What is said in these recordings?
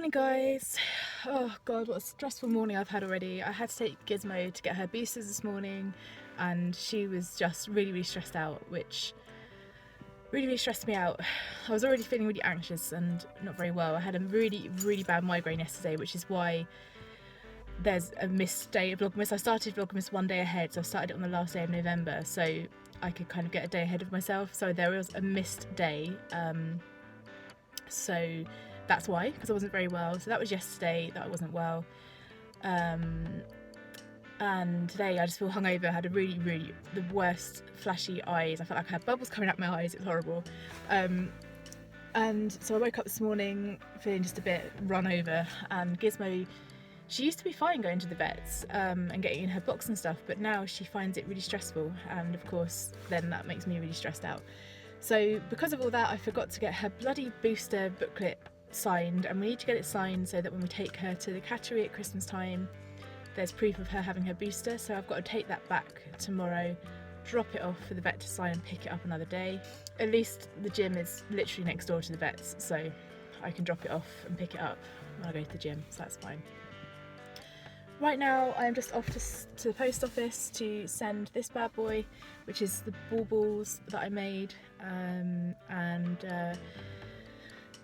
Morning guys. Oh god, what a stressful morning I've had already. I had to take Gizmo to get her boosters this morning and she was just really stressed out, which really stressed me out. I was already feeling really anxious and not very well. I had a really bad migraine yesterday, which is why there's a missed day of Vlogmas. I started Vlogmas one day ahead, so I started it on the last day of November, so I could kind of get a day ahead of myself. So there was a missed day, so that's why, because I wasn't very well. So that was yesterday that I wasn't well, and today I just feel hungover. I had a really the worst flashy eyes. I felt like I had bubbles coming out my eyes. It's horrible. And so I woke up this morning feeling just a bit run over, and Gizmo, she used to be fine going to the vets and getting in her box and stuff, but now she finds it really stressful, and of course then that makes me really stressed out. So because of all that, I forgot to get her bloody booster booklet signed, and we need to get it signed so that when we take her to the cattery at Christmas time, there's proof of her having her booster. So I've got to take that back tomorrow, drop it off for the vet to sign and pick it up another day. At least the gym is literally next door to the vets, so I can drop it off and pick it up when I go to the gym, so that's fine. Right now I'm just off to the post office to send this bad boy, which is the baubles that I made, and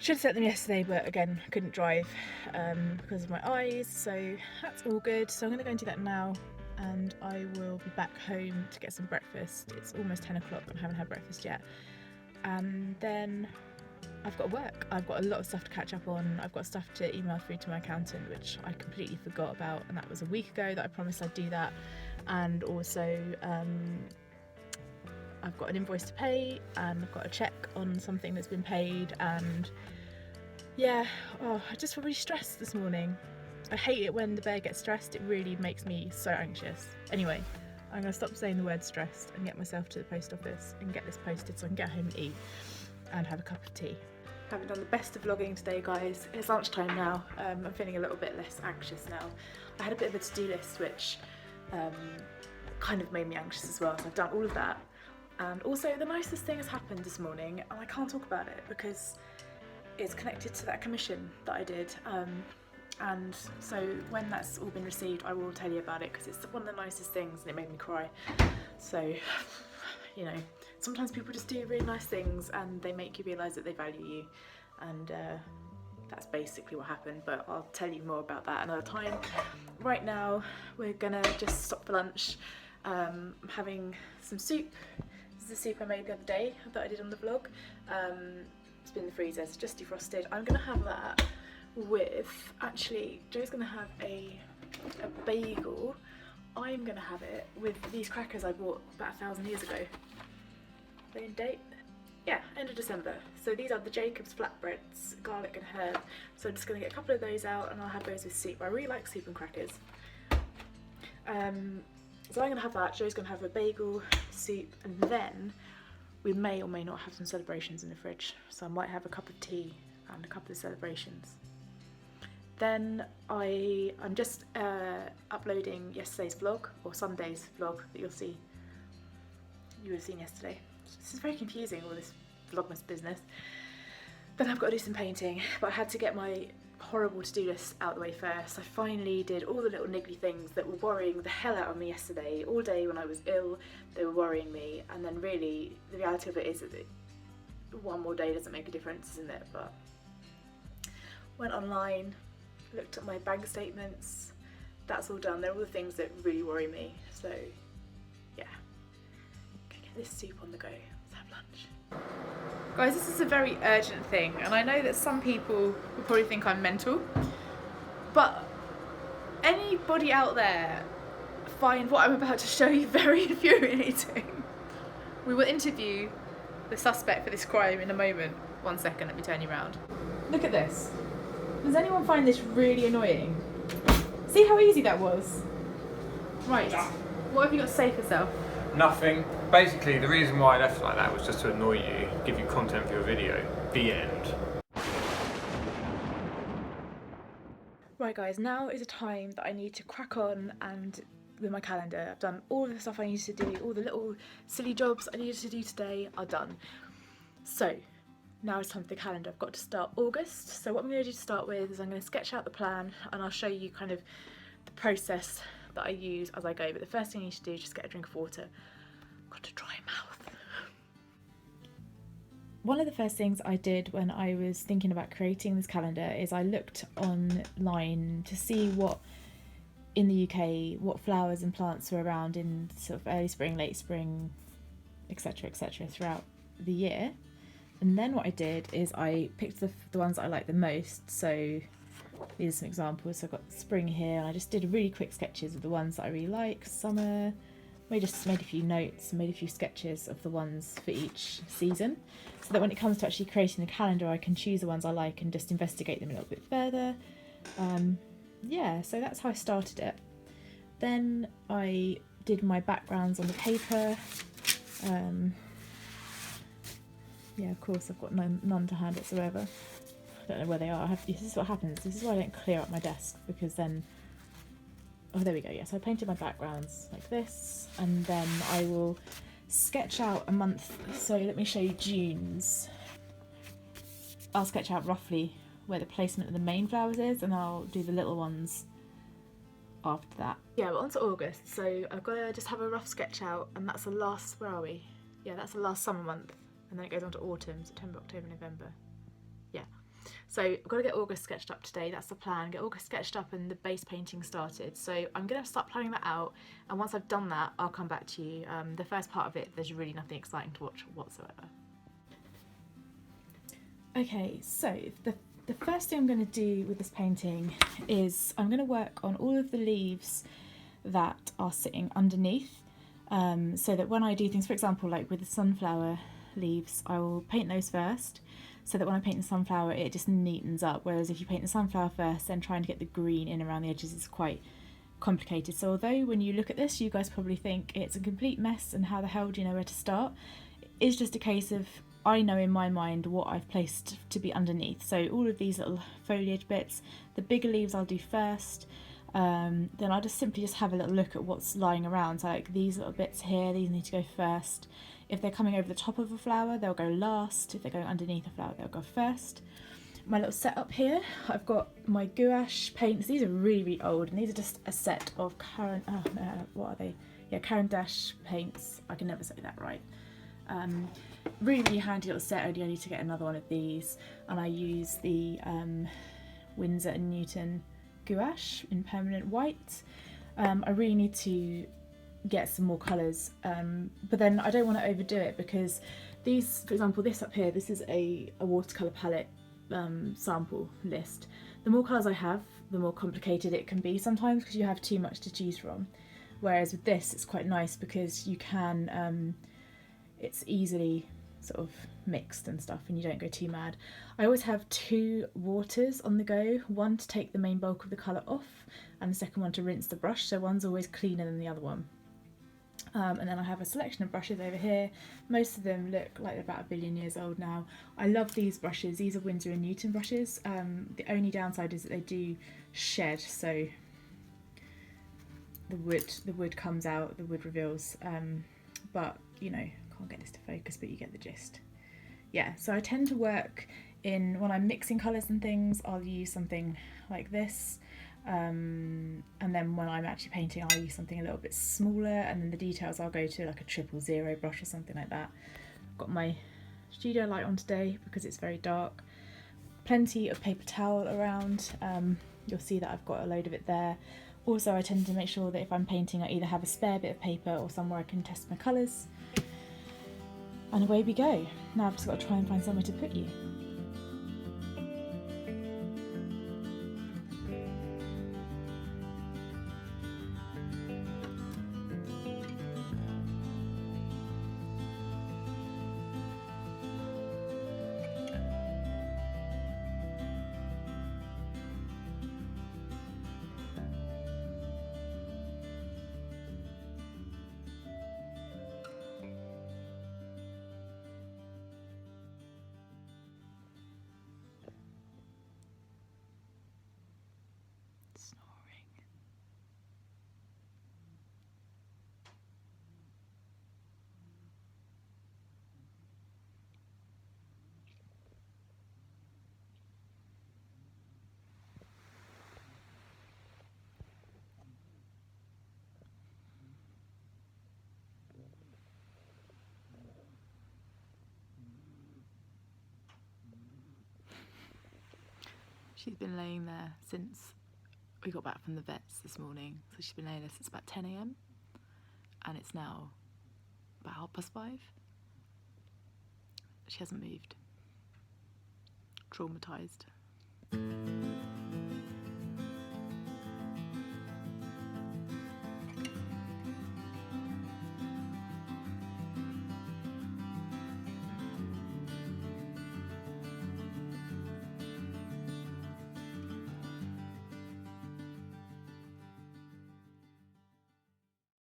should have sent them yesterday, but again couldn't drive because of my eyes, so that's all good. So I'm going to go and do that now, and I will be back home to get some breakfast. It's almost 10 o'clock and I haven't had breakfast yet, and then I've got to work. I've got a lot of stuff to catch up on. I've got stuff to email through to my accountant, which I completely forgot about, and that was a week ago that I promised I'd do that. And also I've got an invoice to pay, and I've got a check on something that's been paid, and yeah, I just feel really stressed this morning. I hate it when the bear gets stressed. It really makes me so anxious. Anyway, I'm going to stop saying the word stressed and get myself to the post office and get this posted so I can get home and eat and have a cup of tea. Haven't done the best of vlogging today, guys. It's lunchtime now. I'm feeling a little bit less anxious now. I had a bit of a to-do list which kind of made me anxious as well, so I've done all of that. And also the nicest thing has happened this morning, and I can't talk about it because it's connected to that commission that I did, and so when that's all been received I will tell you about it, because it's one of the nicest things and it made me cry. So you know, sometimes people just do really nice things and they make you realise that they value you, and that's basically what happened, but I'll tell you more about that another time. Right now we're gonna just stop for lunch. I'm having some soup. This is the soup I made the other day that I did on the vlog. It's been in the freezer, it's just defrosted. I'm gonna have that with, actually Joe's gonna have a bagel. I'm gonna have it with these crackers I bought about 1,000 years ago. Are they in date? Yeah, end of December. So these are the Jacob's flatbreads, garlic and herb. So I'm just gonna get a couple of those out and I'll have those with soup. I really like soup and crackers. So I'm gonna have that, Joe's gonna have a bagel, soup, and then we may or may not have some celebrations in the fridge. So I might have a cup of tea and a couple of celebrations. Then I'm just uploading yesterday's vlog, or Sunday's vlog that you'll see. You would have seen yesterday. This is very confusing, all this Vlogmas business. Then I've got to do some painting, but I had to get my horrible to-do list out of the way first. I finally did all the little niggly things that were worrying the hell out of me yesterday. All day when I was ill, they were worrying me, and then really the reality of it is that one more day doesn't make a difference, isn't it? But went online, looked at my bank statements, that's all done. They're all the things that really worry me. So yeah, gonna get this soup on the go. Let's have lunch. Guys, this is a very urgent thing, and I know that some people will probably think I'm mental, but anybody out there find what I'm about to show you very infuriating? We will interview the suspect for this crime in a moment. 1 second, let me turn you around. Look at this. Does anyone find this really annoying? See how easy that was? Right, what have you got to say for yourself? Nothing. Basically, the reason why I left it like that was just to annoy you, give you content for your video. The end. Right guys, now is a time that I need to crack on and with my calendar. I've done all the stuff I needed to do, all the little silly jobs I needed to do today are done. So, now it's time for the calendar. I've got to start August. So what I'm going to do to start with is I'm going to sketch out the plan, and I'll show you kind of the process that I use as I go. But the first thing you need to do is just get a drink of water. I've got a dry mouth. One of the first things I did when I was thinking about creating this calendar is I looked online to see what in the UK, what flowers and plants were around in sort of early spring, late spring, etc., throughout the year. And then what I did is I picked the ones that I like the most. So these are some examples. So I've got spring here, and I just did really quick sketches of the ones that I really like. Summer, I just made a few notes, made a few sketches of the ones for each season, so that when it comes to actually creating the calendar, I can choose the ones I like and just investigate them a little bit further. Yeah, so that's how I started it. Then I did my backgrounds on the paper. Yeah, of course, I've got none to hand whatsoever. I don't know where they are. This is what happens. This is why I don't clear up my desk, because then... Oh, there we go. Yeah, so I painted my backgrounds like this, and then I will sketch out a month. So let me show you June's. I'll sketch out roughly where the placement of the main flowers is, and I'll do the little ones after that. Yeah, but on to August. So I've got to just have a rough sketch out, and that's the last... Where are we? Yeah, that's the last summer month. And then it goes on to autumn, September, October, November. Yeah. So I've got to get August sketched up today. That's the plan. Get August sketched up and the base painting started. So I'm going to start planning that out. And once I've done that, I'll come back to you. The first part of it, there's really nothing exciting to watch whatsoever. Okay, so the first thing I'm going to do with this painting is I'm going to work on all of the leaves that are sitting underneath. So that when I do things, for example, like with the sunflower leaves, I will paint those first, so that when I paint the sunflower it just neatens up, whereas if you paint the sunflower first, then trying to get the green in around the edges is quite complicated. So although when you look at this you guys probably think it's a complete mess and how the hell do you know where to start, it's just a case of I know in my mind what I've placed to be underneath. So all of these little foliage bits, the bigger leaves I'll do first, then I'll just simply have a little look at what's lying around. So like these little bits here, these need to go first. If they're coming over the top of a flower, they'll go last. If they're going underneath a flower, they'll go first. My little setup here, I've got my gouache paints. These are really, really old, and these are just a set of what are they? Yeah, Caran d'Ache paints. I can never say that right. Really, really handy little set. I only need to get another one of these, and I use the Winsor & Newton gouache in permanent white. I really need to get some more colours, but then I don't want to overdo it, because these, for example, this up here, this is a watercolour palette sample list. The more colours I have, the more complicated it can be sometimes, because you have too much to choose from, whereas with this it's quite nice because you can it's easily sort of mixed and stuff, and you don't go too mad. I always have two waters on the go, one to take the main bulk of the colour off, and the second one to rinse the brush, so one's always cleaner than the other one. And then I have a selection of brushes over here. Most of them look like they're about 1 billion years old now. I love these brushes. These are Winsor & Newton brushes. The only downside is that they do shed, so the wood comes out, the wood reveals. But you know, can't get this to focus, but you get the gist. Yeah, so I tend to work in, when I'm mixing colours and things, I'll use something like this. And then when I'm actually painting, I'll use something a little bit smaller, and then the details I'll go to like a 000 brush or something like that. I've got my studio light on today because it's very dark. Plenty of paper towel around. You'll see that I've got a load of it there. Also, I tend to make sure that if I'm painting, I either have a spare bit of paper or somewhere I can test my colours. And away we go. Now I've just got to try and find somewhere to put you. She's been laying there since we got back from the vets this morning. So she's been laying there since about 10 a.m. and it's now about 5:30. She hasn't moved. Traumatised.